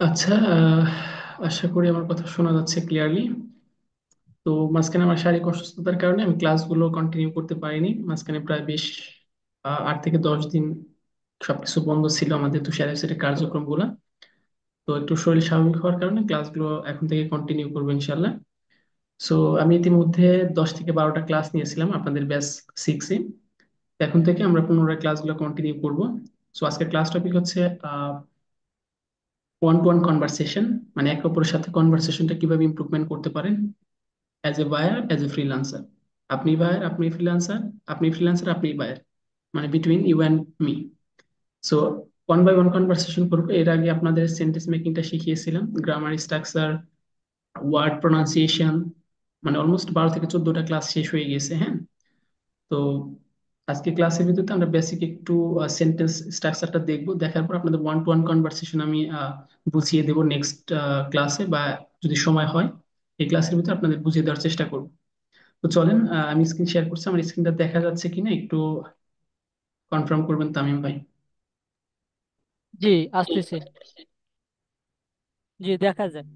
আচ্ছা, আশা করি আমার কথা শোনা যাচ্ছে ক্লিয়ারলি। তো মাঝখানে আমার শারীরিক অসুস্থতার কারণে আমি ক্লাসগুলো কন্টিনিউ করতে পারিনি। মাঝখানে প্রায় বেশ 8 থেকে 10 দিন সবকিছু বন্ধ ছিল আমাদের তুষার সেটের কার্যক্রমগুলো। তো একটু শরীর স্বাভাবিক হওয়ার কারণে ক্লাসগুলো এখন থেকে কন্টিনিউ করবো ইনশাল্লাহ। সো আমি ইতিমধ্যে 10 থেকে 12টা ক্লাস নিয়েছিলাম আপনাদের ব্যাচ 6-এ। এখন থেকে আমরা পুনরায় ক্লাসগুলো কন্টিনিউ করবো। সো আজকের ক্লাস টপিক হচ্ছে ওয়ান টু ওয়ান কনভারসেশন, মানে একে অপরের সাথে কনভারসেশনটা কিভাবে ইমপ্রুভমেন্ট করতে পারেন as a buyer, as a freelancer. আপনি বায়ার, আপনি ফ্রিল্যান্সার, আপনি ফ্রিল্যান্সার, আপনি বায়ার, মানে between you and me. So one by one conversation করবো। এর আগে আপনাদের সেন্টেন্স মেকিংটা শিখিয়েছিলাম, গ্রামার, স্ট্রাকচার, ওয়ার্ড প্রোনাউন্সিয়েশন, মানে অলমোস্ট 12 থেকে 14টা ক্লাস শেষ হয়ে গেছে। হ্যাঁ, তো আজকে ক্লাসের ভিতরে আমরা বেসিক একটু সেন্টেন্স স্ট্রাকচারটা দেখবো। দেখার পর আপনাদের ওয়ান টু ওয়ান কনভারসেশন আমি বুঝিয়ে দেবো নেক্সট ক্লাসে, বা যদি সময় হয় এই ক্লাসের ভিতরে আপনাদের বুঝিয়ে দেওয়ার চেষ্টা করবো। তো চলেন, আমি স্ক্রিন শেয়ার করছি। আমার স্ক্রিনটা দেখা যাচ্ছে কিনা একটু কনফার্ম করবেন তামিম ভাই। জি, আসতেছে। জি, দেখা যায়।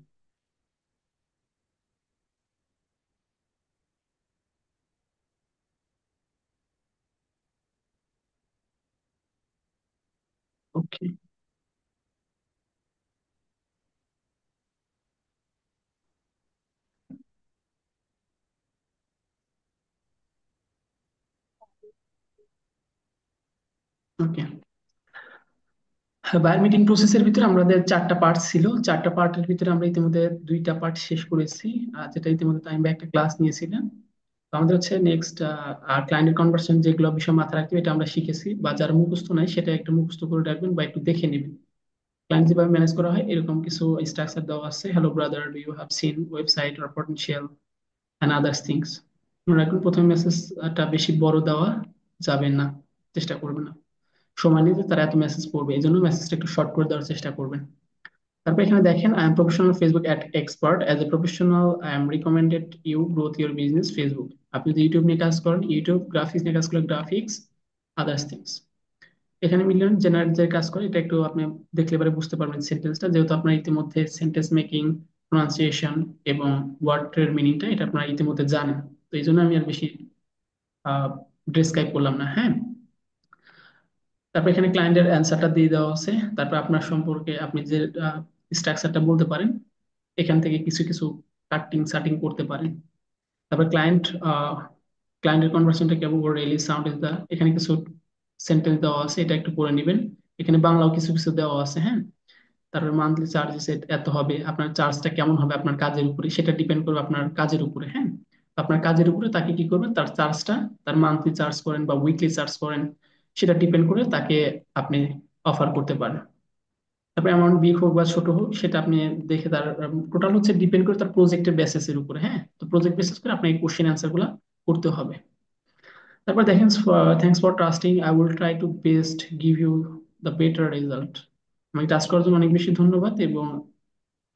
ওকে, ওকে। বায়ার মিটিং প্রসেসের ভিতরে আমাদের 4টা পার্ট ছিল। 4টা পার্টের ভিতরে আমরা ইতিমধ্যে 2টা পার্ট শেষ করেছি, যেটা ইতিমধ্যে তামিম ভাই একটা ক্লাস নিয়েছিলেন। তো আমাদের হচ্ছে নেক্সট ক্লায়েন্টের কনভার্সন, যেগুলো বিষয় মাথায় রাখতে হবে এটা আমরা শিখেছি, বা যার মুখস্থ নাই সেটা একটু মুখস্থ করে রাখবেন বা একটু দেখে নেবেন। ক্লায়েন্ট যেভাবে ম্যানেজ করা হয় এরকম কিছু স্ট্রাকচার দেওয়া আছে। Hello brother, do you have seen website or potential and others things. মনে রাখবেন, প্রথমে মেসেজটা বেশি বড় দেওয়া যাবে না, চেষ্টা করবেন না। সময় নিতে তারা এত মেসেজ পড়বে, এই জন্য মেসেজটা একটু শর্ট করে দেওয়ার চেষ্টা করবেন। তারপর এখানে দেখেন, I am professional Facebook expert, as a professional I am recommended you growth your business Facebook. আপনি যদি ইউটিউব নিয়ে কাজ করেন ইউটিউব, গ্রাফিক্স নিয়ে কাজ করলে গ্রাফিক্স, আদার্স থিংস। এখানে মিলিয়ন জেনারেট যে কাজ করে এটা একটু আপনি দেখলে এবারে বুঝতে পারবেন সেন্টেন্সটা, যেহেতু আপনার ইতিমধ্যে সেন্টেন্স মেকিং, প্রোনাউন্সিয়েশন এবং ওয়ার্ডের মিনিংটা এটা আপনারা ইতিমধ্যে জানেন। তো এই জন্য আমি আর বেশি ডেসক্রাইব করলাম না। হ্যাঁ, তারপর এখানে ক্লায়েন্টের অ্যান্সারটা দিয়ে দেওয়া আছে। তারপর আপনার সম্পর্কে আপনি যে স্ট্রাকচারটা বলতে পারেন, এখান থেকে কিছু কিছু কাটিং সাটিং করতে পারেন। তারপর ক্লায়েন্টের কনভার্সনটা কেমন, রিয়েলি সাউন্ড ইজ দা, এখানে কিছু সেন্টেন্স দেওয়া আছে, এটা একটু পড়ে নেবেন। এখানে বাংলাও কিছু কিছু দেওয়া আছে। হ্যাঁ, তারপর মান্থলি চার্জেস এত হবে, আপনার চার্জটা কেমন হবে আপনার কাজের উপরে, সেটা ডিপেন্ড করবে আপনার কাজের উপরে। হ্যাঁ, তো আপনার কাজের উপরে তাকে কি করবেন, তার চার্জটা, তার মান্থলি চার্জ করেন বা উইকলি চার্জ করেন, সেটা ডিপেন্ড করে তাকে আপনি অফার করতে পারেন। তারপরে অ্যামাউন্ট বিগ হোক বা ছোট হোক সেটা আপনি দেখে, তার টোটাল হচ্ছে ডিপেন্ড করে তার প্রজেক্টের বেসিসের উপরে। হ্যাঁ, তো প্রজেক্ট বেসিস করে আপনার এই কোশ্চেন অ্যান্সার গুলা করতে হবে। তারপর দেখেন, thanks for trusting, I will try to best give you the better result. আমাকে ট্রাস্ট করার জন্য অনেক বেশি ধন্যবাদ, এবং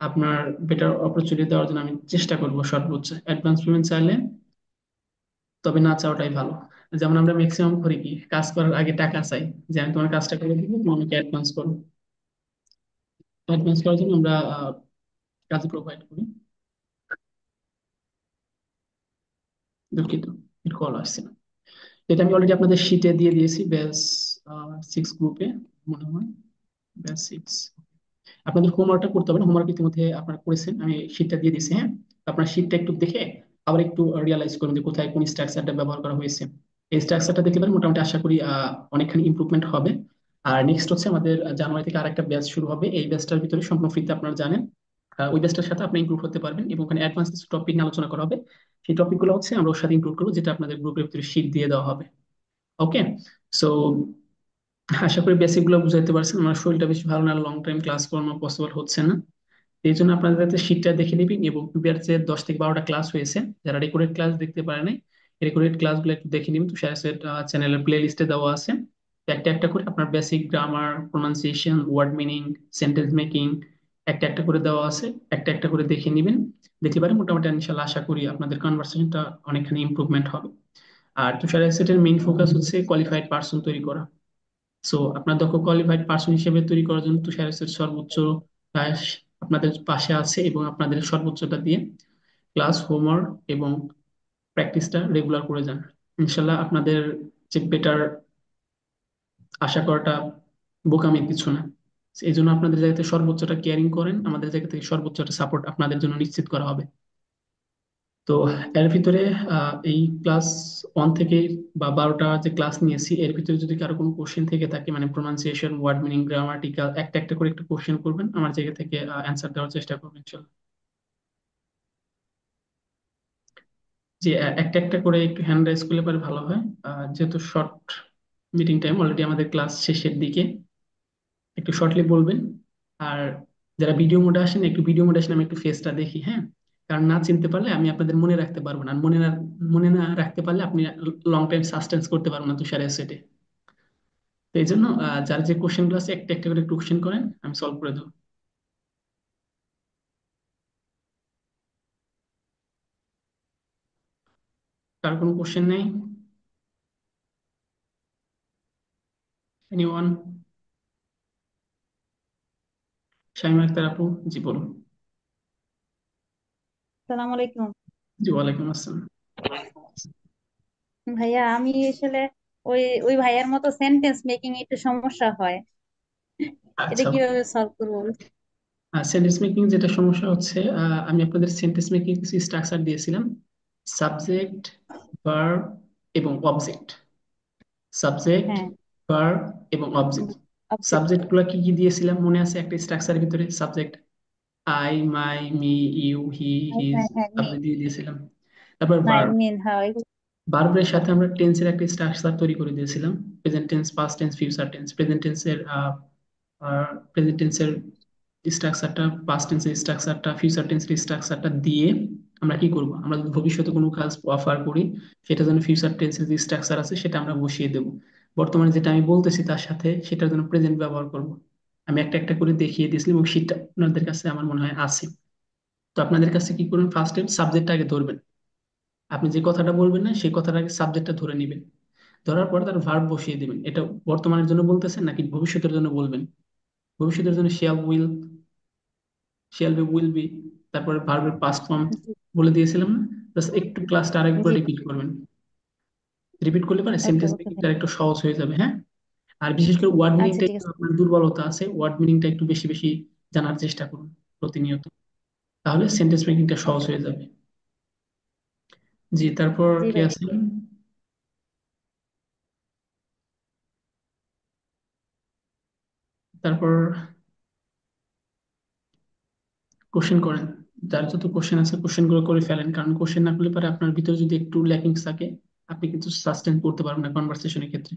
আপনার বেটার অপরচুনিটি দেওয়ার জন্য আমি চেষ্টা করবো সর্বোচ্চ। অ্যাডভান্স পেমেন্ট চাইলে, তবে না চাওয়াটাই ভালো। যেমন আমরা ম্যাক্সিমাম করি কি, কাজ করার আগে টাকা চাই, যে আমি তোমার কাজটা করে দিবো, তুমি আমাকে অ্যাডভান্স করো। অ্যাডভান্স করার জন্য আমরা কাজ প্রোভাইড করি। দুঃখিত, একটু কল আসছে না। এটা আমি অলরেডি আপনাদের শিটে দিয়ে দিয়েছি, ব্যাচ 6 গ্রুপে মনে হয়, ব্যাচ 6। আপনাদের হোমওয়ার্কটা করতে হবে না, হোমওয়ার্ক ইতিমধ্যে আপনারা করেছেন, আমি শিটটা দিয়ে দিয়েছি। হ্যাঁ, আপনার শিটটা একটু দেখে আবার একটু রিয়ালাইজ করুন যে কোথায় কোন স্ট্রাকচারটা ব্যবহার করা হয়েছে। এই স্ট্রাকচারটা দেখলে পরে মোটামুটি আশা করি অনেকখানি ইমপ্রুভমেন্ট হবে। আর নেক্সট হচ্ছে আমাদের জানুয়ারি থেকে আরেকটা ব্যাচ শুরু হবে, এই ব্যাচটার ভিতরে সম্পূর্ণ ফ্রিতে, আপনারা জানেন। ওই ব্যাচটার সাথে আপনি ইনক্লুড হতে পারবেন, এবং ওখানে অ্যাডভান্স কিছু টপিক নিয়ে আলোচনা করা হবে। সেই টপিকগুলো হচ্ছে আমরা ওর সাথে ইনক্লুড করবো, যেটা আপনাদের গ্রুপের ভিতরে শিট দিয়ে দেওয়া হবে। ওকে, সো আশা করি বেসিক গুলো বুঝাইতে পারছেন। আমার শরীরটা বেশি ভালো না, লং টাইম ক্লাস করানো পসিবল হচ্ছে না। এই জন্য আপনাদের যাতে শিটটা দেখে নিবি, এবং প্রিভিয়াস যে 10 থেকে 12টা ক্লাস হয়েছে, যারা রেকর্ডেড ক্লাস দেখতে পারে নাই, রেকর্ডেড ক্লাসগুলো একটু দেখে নিবেন। তো স্যার চ্যানেলের প্লে লিস্টে দেওয়া আছে। তো একটা একটা করে আপনার basic grammar, pronunciation, word meaning, sentence making একটা একটা করে দেওয়া আছে, একটা একটা করে দেখে নিবেন। দেখতে পারেন মোটামুটি ইনশাল্লাহ আশা করি আপনাদের কনভার্সেশনটা অনেকখানি ইমপ্রুভমেন্ট হবে। আর তুষার সেটের মেইন ফোকাস হচ্ছে কোয়ালিফাইড পার্সন তৈরি করা। সো আপনার দক্ষ কোয়ালিফাইড পার্সন হিসেবে তৈরি করার জন্য তুষার সর্বোচ্চ আহ, আপনাদের পাশে আছে এবং আপনাদের সর্বোচ্চটা দিয়ে ক্লাস, হোমওয়ার্ক এবং প্র্যাকটিসটা রেগুলার করে যান। ইনশাল্লাহ আপনাদের যে বেটার আশা করাটা বোকামির কিছু না। এই জন্য আপনাদের জায়গা থেকে সর্বোচ্চটা কেয়ারিং করেন, আমাদের জায়গা থেকে সর্বোচ্চটা সাপোর্ট আপনাদের জন্য নিশ্চিত করা হবে। তো এর ভিতরে এই ক্লাস 1 থেকে বা 12টা যে ক্লাস নিয়েছি এর ভিতরে যদি কারো কোনো কোশ্চেন থেকে থাকে, মানে প্রোনাউন্সিয়েশন, ওয়ার্ড মিনিং, গ্রামাটিক্যাল, একটা একটা করে একটু কোশ্চেন করবেন, আমার জায়গা থেকে অ্যান্সার দেওয়ার চেষ্টা করবেন ইনশাল্লাহ। যে একটা একটা করে একটু হ্যান্ড রাইজ করলে পরে ভালো হয়। যেহেতু শর্ট মিটিং টাইম, অলরেডি আমাদের ক্লাস শেষের দিকে, একটু শর্টলি বলবেন। আর যারা ভিডিও মোডে আসেন, একটু ভিডিও মোডে আসেন, আমি একটু ফেসটা দেখি, হ্যাঁ। কারণ না চিনতে পারলে আমি আপনাদের মনে রাখতে পারবো না, আর মনে না রাখতে পারলে আপনি লং টাইম সাস্টেন্স করতে পারবেন না তুষার সেটে। তো এই জন্য যার যে কোশ্চেন গুলো আছে একটা একটা করে একটু কোশ্চেন করেন, আমি সলভ করে দেবো। কার কোনো কোশ্চেন নেই? এনিওয়ান? শাইমা আক্তার আপু? জি বলুন। সালাম আলাইকুম। জি ওয়ালাইকুম আসসালাম। ভাইয়া আমি আসলে ওই ওই ভাইয়ার মতো সেন্টেন্স মেকিং একটু সমস্যা হয়, এটা আচ্ছা, কিভাবে সলভ করবো? সেন্টেন্স মেকিং যেটা সমস্যা হচ্ছে, আমি আপনাদের সেন্টেন্স মেকিং কিছু স্ট্রাকচার দিয়েছিলাম: সাবজেক্ট, ভার্ব এবং অবজেক্ট। সাবজেক্ট, হ্যাঁ, ভার্ব এবং অবজেক্ট। অবজেক্ট। সাবজেক্ট গুলা কি কি দিয়েছিলাম মনে আছে? একটা স্ট্রাকচারের ভিতরে subject I, my, me, you, he, his, হ্যাঁ হ্যাঁ, সাবজেক্ট দিয়ে দিয়েছিলাম। তারপর মাই ভার্ব, মিন, হ্যাঁ এগুলো। ভার্বের সাথে আমরা টেন্সের একটা স্ট্রাকচার তৈরি করে দিয়েছিলাম: present tense, past tense, future tense. Present টেন্সের স্ট্রাকচারটা, পাস্ট টেন্সের স্ট্রাকচারটা, ফিউচার টেন্সের স্ট্রাকচারটা দিয়ে আমরা কি করব, আমরা যদি ভবিষ্যতে কোনো কাজ অফার করি, সেটা যেন ফিউচার টেন্সের যে স্ট্রাকচার আছে সেটা আমরা বসিয়ে দেব। বর্তমানে যেটা আমি বলতেছি তার সাথে সেটার জন্য প্রেজেন্ট ব্যবহার করব। আমি একটা একটা করে দেখিয়ে দিয়েছিলাম এবং সেটা আপনাদের কাছে আমার মনে হয় আছে। তো আপনাদের কাছে কি করবেন, ফার্স্ট টাইম সাবজেক্টটা আগে ধরবেন। আপনি যে কথাটা বলবেন না সেই কথাটাকে সাবজেক্টটা ধরে নেবেন। ধরার পর তার ভার্ব বসিয়ে দিবেন। এটা বর্তমানের জন্য বলতেছেন নাকি ভবিষ্যতের জন্য বলবেন? ভবিষ্যতের জন্য শিয়াল, উইল, শিয়াল বি, উইল বি। তারপরে ভার্বের পাস্ট ফর্ম জি বলে দিয়েছিলাম না? জাস্ট একটু ক্লাসটা আরেকবার জি। রিপিট করবেন। রিপিট করলে পারে ওকে সেন্টেন্স ওকে মেকিংটা ভাই। একটু সহজ হয়ে যাবে, হ্যাঁ। আর বিশেষ করে ওয়ার্ড আচ্ছা মিনিংটা ঠিক একটু আছে। আপনার দুর্বলতা আছে, ওয়ার্ড মিনিংটা একটু বেশি বেশি জানার চেষ্টা করুন প্রতিনিয়ত, তাহলে সেন্টেন্স মেকিংটা সহজ ওকে। হয়ে যাবে। জি, তারপর জি কি ভাই। আছে? তারপর কোশ্চেন করেন। যার যত কোশ্চেন আছে কোশ্চেন গুলো করে ফেলেন, কারণ কোশ্চেন না করলে পরে আপনার ভিতরে যদি একটু ল্যাকিংস থাকে, আপনি কিন্তু সাস্টেন করতে পারবেন না কনভারসেশনের ক্ষেত্রে।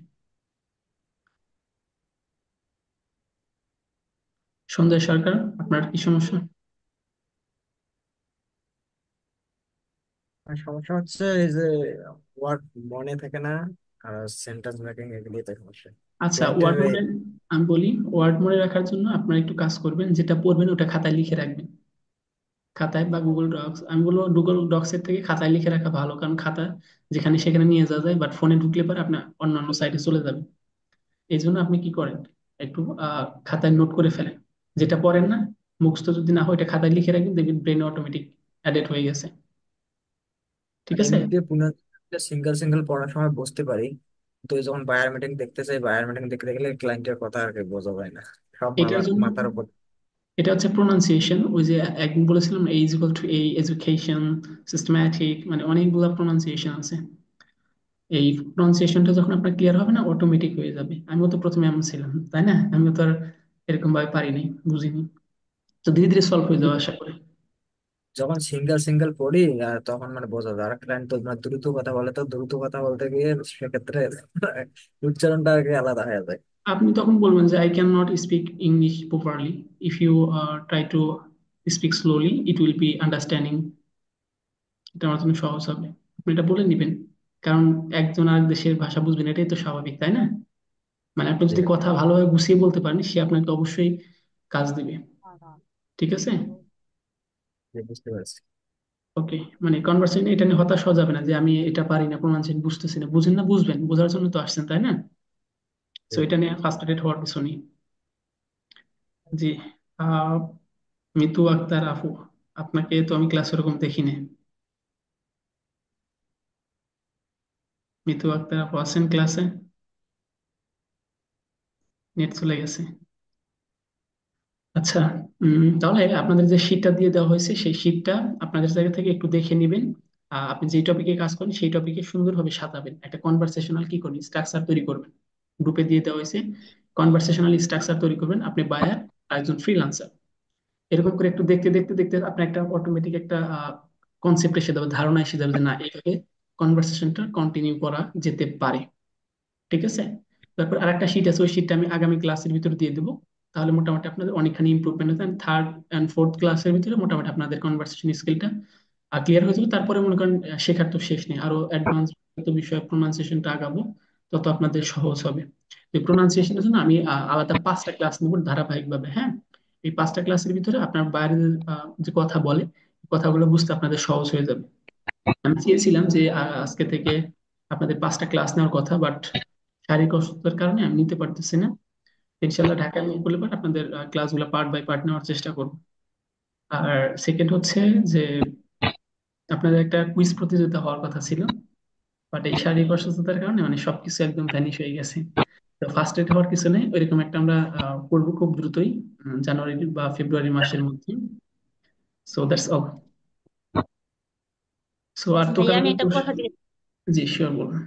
সঞ্জয় সরকার, আপনার কি সমস্যা? আর সমস্যা হচ্ছে এই যে ওয়ার্ড মনে থাকে না, আর সেন্টেন্স মেকিং এগুলি তো সমস্যা। আচ্ছা, ক্লায়েন্টের ওয়ার্ড মনে, আমি বলি, ওয়ার্ড মনে রাখার জন্য আপনার একটু কাজ করবেন, যেটা পড়বেন ওটা খাতায় লিখে রাখবেন। খাতায় বা গুগল ডক্স, আমি বলবো গুগল ডক্স এর থেকে খাতায় লিখে রাখা ভালো, কারণ খাতা যেখানে সেখানে নিয়ে যাওয়া যায়, বাট ফোনে ঢুকলে পরে আপনার অন্যান্য সাইটে চলে যাবে। এই জন্য আপনি কি করেন, একটু খাতায় নোট করে ফেলেন। যেটা পড়েন না, মুখস্থ যদি না হয়, এটা খাতায় লিখে রাখবেন, দেখবেন ব্রেনে অটোমেটিক অ্যাডেট হয়ে গেছে। ঠিক আছে? এমনিতে পুনঃ সিঙ্গেল সিঙ্গেল পড়ার সময় বুঝতে পারি, তো যখন বায়ার মিটিং দেখতে চাই, বায়ার মিটিং দেখতে গেলে ক্লায়েন্টের কথা আর কি বোঝা যায় না, সব এটার জন্য, মাথার উপর। এটা হচ্ছে প্রোনাউন্সিয়েশন। ওই যে একদিন বলেছিলাম A is equal to A, education, systematic, মানে অনেকগুলো প্রোনাউন্সিয়েশন আছে। এই প্রোনাউন্সিয়েশনটা যখন আপনার ক্লিয়ার হবে না, অটোমেটিক হয়ে যাবে। আমিও তো প্রথমে এমন ছিলাম, তাই না? আমিও তো আর এরকম ভাবে পারিনি, বুঝিনি। তো ধীরে ধীরে সলভ হয়ে যাবে আশা করি। যখন সিঙ্গেল সিঙ্গেল পড়ি আর তখন মানে বোঝা যায়, আর ক্লায়েন্ট তো মানে দ্রুত কথা বলে, তো দ্রুত কথা বলতে গিয়ে সেক্ষেত্রে উচ্চারণটা আর কি আলাদা হয়ে যায়। আপনি তখন বলবেন যে I can not speak English properly, if you try to speak slowly it will be understanding. এটা আমার জন্য সহজ হবে। আপনি এটা বলে নিবেন, কারণ একজন আরেক দেশের ভাষা বুঝবেন, এটাই তো স্বাভাবিক, তাই না? মানে আপনি জি যদি কথা ভালোভাবে গুছিয়ে বলতে পারেন, সে আপনাকে অবশ্যই কাজ দিবে। ঠিক আছে? জি, বুঝতে পারছি। ওকে। মানে কনভার্সেশন এটা নিয়ে হতাশ হওয়া যাবে না যে আমি এটা পারি না, প্রোনাউন্সিয়েশন বুঝতেছি না। বুঝেন না, বুঝবেন, বোঝার জন্য তো আসছেন, তাই না? জি। সো এটা নিয়ে ফার্স্ট্রেটেড হওয়ার কিছু নেই। জি। মিতু আক্তার আপু, আপনাকে তো আমি ক্লাস ওরকম দেখিনি। মিতু আক্তার আপু আছেন ক্লাসে? নেট চলে গেছে। আচ্ছা, তাহলে আপনাদের যে শীটটা দিয়ে দেওয়া হয়েছে সেই শীটটা আপনাদের জায়গা থেকে একটু দেখে নেবেন। আপনি যে টপিকে কাজ করেন সেই টপিকে সুন্দরভাবে সাজাবেন, একটা কনভারসেশনাল কি করবেন স্ট্রাকচার তৈরি করবেন। গ্রুপে দিয়ে দেওয়া হয়েছে কনভারসেশনাল স্ট্রাকচার তৈরি করবেন, আপনি বায়ার আর একজন ফ্রিল্যান্সার। এরকম করে একটু দেখতে দেখতে দেখতে আপনার একটা অটোমেটিক একটা কনসেপ্ট এসে যাবে, ধারণা এসে যাবে যে না এইভাবে কনভারসেশনটা কন্টিনিউ করা যেতে পারে। ঠিক আছে? তারপর আরেকটা শীট আছে, ওই শীটটা আমি আগামী ক্লাসের ভিতরে দিয়ে দেবো। তাহলে মোটামুটি আপনাদের অনেকখানি ইমপ্রুভমেন্ট হবে, থার্ড অ্যান্ড ফোর্থ ক্লাসের ভিতরে মোটামুটি আপনাদের কনভার্সেশন স্কিলটা ক্লিয়ার হয়ে যাবে। তারপরে মনে করেন শেখার তো শেষ নেই, আরো অ্যাডভান্স বিষয়ে প্রোনাউন্সিয়েশনটা আগাবো, তত আপনাদের সহজ হবে। এই প্রোনাউন্সিয়েশনের জন্য আমি আলাদা 5টা ক্লাস নেব ধারাবাহিকভাবে, হ্যাঁ। এই 5টা ক্লাসের ভিতরে আপনার বাইরে যে কথা বলে কথাগুলো বুঝতে আপনাদের সহজ হয়ে যাবে। আমি চেয়েছিলাম যে আজকে থেকে আপনাদের 5টা ক্লাস নেওয়ার কথা, বাট শারীরিক অসুস্থতার কারণে আমি নিতে পারতেছি না। ইনশাল্লাহ ঢাকায় মুভ করলে পর আপনাদের ক্লাসগুলো পার্ট বাই পার্ট নেওয়ার চেষ্টা করব। আর সেকেন্ড হচ্ছে যে আপনাদের একটা কুইজ প্রতিযোগিতা হওয়ার কথা ছিল, বাট এই শারীরিক অসুস্থতার কারণে মানে সবকিছু একদম ভ্যানিশ হয়ে গেছে। তো ফার্স্ট এড হওয়ার কিছু নেই, ওইরকম একটা আমরা করবো খুব দ্রুতই, জানুয়ারি বা ফেব্রুয়ারি মাসের মধ্যে। So that's all. সো আর তো ভাইয়া কারো আমি কোনো একটা কথা জিজ্ঞেস, জি শিওর বলুন।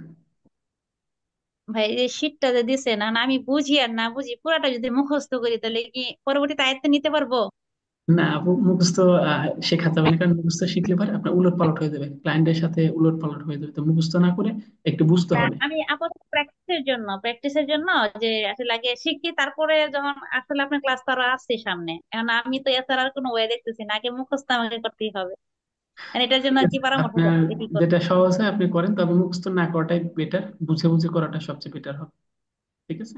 ভাই এই শীটটা যে দিছে না না, আমি বুঝি আর না বুঝি পুরাটা যদি মুখস্থ করি তাহলে কি পরবর্তীতে আয়ত্তে নিতে পারবো? না আপু, মুখস্থ শেখাতে হবে না, কারণ মুখস্থ শিখলে পরে আপনার উলট পালট হয়ে যাবে, ক্লায়েন্টের সাথে উলট পালট হয়ে যাবে। তো মুখস্থ না করে একটু বুঝতে তা হবে। আমি আপাতত প্র্যাকটিসের জন্য যে আসলে আগে শিখি, তারপরে যখন আসলে আপনার ক্লাস তো আরো আসছে সামনে, এখন আমি তো এছাড়া আর কোনো ওয়ে দেখতেছি না, আগে মুখস্থ আমাকে করতেই হবে। আর এটার জন্য ঠিক কি আছে, পরামর্শ আপনার দেন, যে কি করবো? যেটা সহজ হয় আপনি করেন, তবে মুখস্থ না করাটাই বেটার, বুঝে বুঝে করাটা সবচেয়ে বেটার হবে। ঠিক আছে?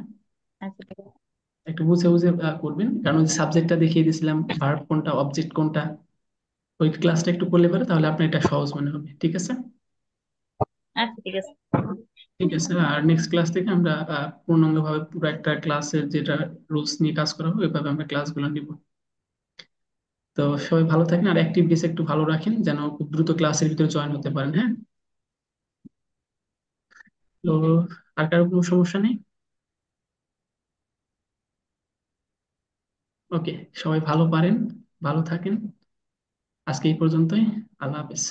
আচ্ছা ঠিক আছে। একটু বুঝে বুঝে করবেন, কারণ ওই সাবজেক্টটা দেখিয়ে দিয়েছিলাম, ভার্ব কোনটা অবজেক্ট কোনটা, ওই ক্লাসটা একটু করলে পারে তাহলে আপনার এটা সহজ মনে হবে। ঠিক আছে? আচ্ছা ঠিক আছে। ঠিক আছে, আর নেক্সট ক্লাস থেকে আমরা পূর্ণাঙ্গভাবে পুরো একটা ক্লাসের যেটা রুলস নিয়ে কাজ করা হবে ওইভাবে আমরা ক্লাসগুলো নিব। তো সবাই ভালো থাকেন, আর অ্যাক্টিভিটিস একটু ভালো রাখেন যেন খুব দ্রুত ক্লাসের ভিতরে জয়েন হতে পারেন, হ্যাঁ। তো আর কারো কোনো সমস্যা নেই? ওকে, সবাই ভালো পারেন, ভালো থাকেন। আজকে এই পর্যন্তই। আল্লাহ হাফেজ।